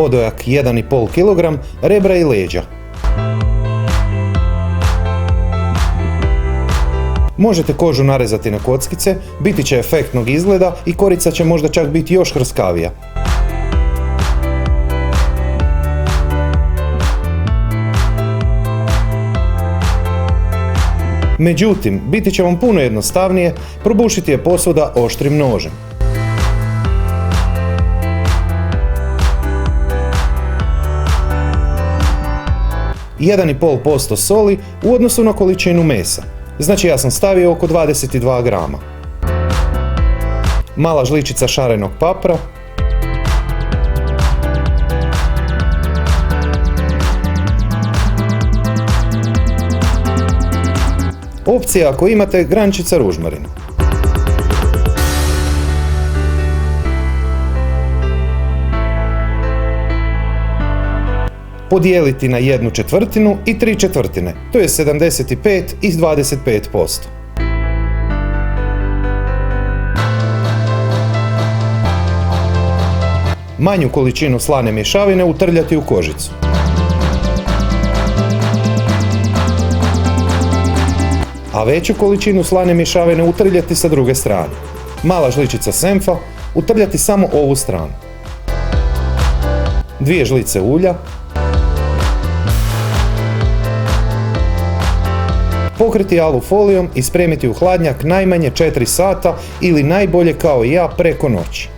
odojak 1,5 kg, rebra i leđa. Možete kožu narezati na kockice, biti će efektnog izgleda i korica će možda čak biti još hrskavija. Međutim, biti će vam puno jednostavnije probušiti je posvuda oštrim nožem. Jedan i pol posto soli u odnosu na količinu mesa. Znači ja sam stavio oko 22 grama. Mala žličica šarenog papra. Opcija ako imate grančica ružmarina. Podijeliti na 1/4 i 3/4, to je 75 i 25%. Manju količinu slane mješavine utrljati u kožicu. A veću količinu slane mješavine utrljati sa druge strane. Mala žličica senfa, utrljati samo ovu stranu. 2 žlice ulja. Pokriti alufolijom i spremiti u hladnjak najmanje 4 sata ili najbolje kao i ja preko noći.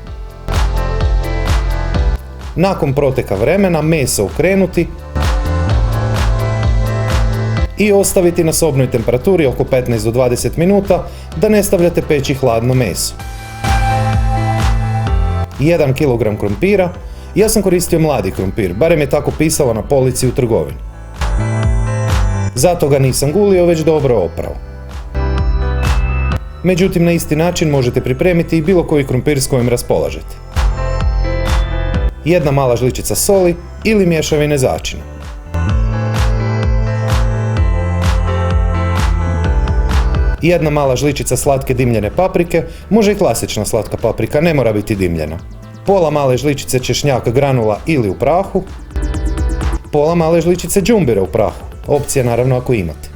Nakon proteka vremena meso okrenuti i ostaviti na sobnoj temperaturi oko 15 do 20 minuta da ne stavljate peći hladno meso. 1 kg krumpira, ja sam koristio mladi krumpir, barem je tako pisalo na polici u trgovini. Zato ga nisam gulio, već dobro oprao. Međutim, na isti način možete pripremiti i bilo koji krumpir s kojim raspolažete. 1 mala žličica soli ili mješavine začina. Jedna mala žličica slatke dimljene paprike, može i klasična slatka paprika, ne mora biti dimljena. Pola male žličice češnjaka granula ili u prahu. Pola male žličice džumbira u prahu, opcija naravno ako imate.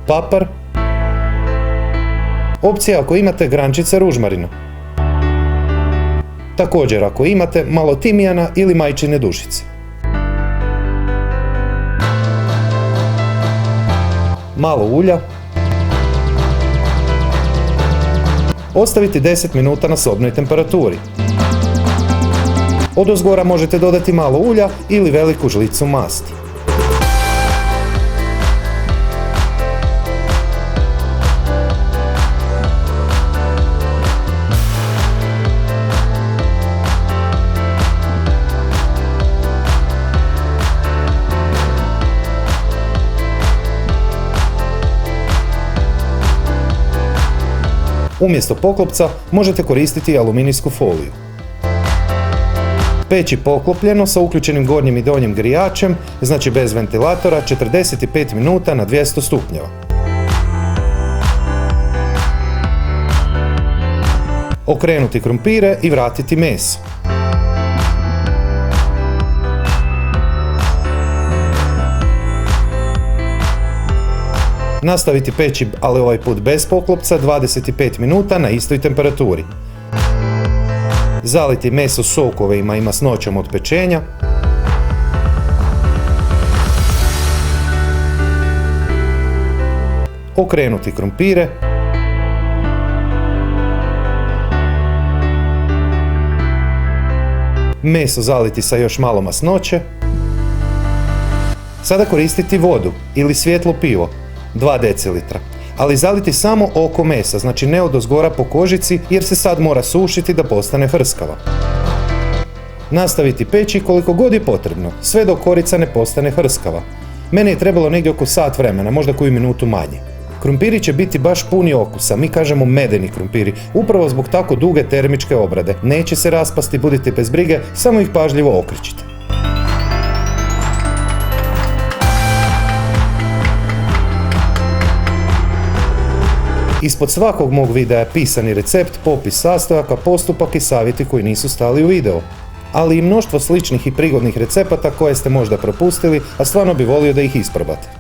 Papar. Opcija ako imate grančice ružmarina. Također ako imate malo timijana ili majčine dušice. Malo ulja. Ostaviti 10 minuta na sobnoj temperaturi. Odozgora možete dodati malo ulja ili veliku žlicu masti. Umjesto poklopca možete koristiti aluminijsku foliju. Peći poklopljeno sa uključenim gornjim i donjim grijačem, znači bez ventilatora, 45 minuta na 200 stupnjeva. Okrenuti krumpire i vratiti meso. Nastaviti peći, ali ovaj put bez poklopca, 25 minuta na istoj temperaturi. Zaliti meso sokovima i masnoćom od pečenja. Okrenuti krumpire. Meso zaliti sa još malo masnoće. Sada koristiti vodu ili svjetlo pivo, 2 decilitra, ali zaliti samo oko mesa, znači ne odozgora po kožici jer se sad mora sušiti da postane hrskava. Nastaviti peći koliko god je potrebno, sve dok korica ne postane hrskava. Meni je trebalo negdje oko sat vremena, možda koju minutu manje. Krumpiri će biti baš puni okusa, mi kažemo medeni krumpiri, upravo zbog tako duge termičke obrade. Neće se raspasti, budite bez brige, samo ih pažljivo okrećite. Ispod svakog mog videa je pisani recept, popis sastojaka, postupak i savjeti koji nisu stali u video. ali i mnoštvo sličnih i prigodnih recepata koje ste možda propustili, a stvarno bi volio da ih isprobate.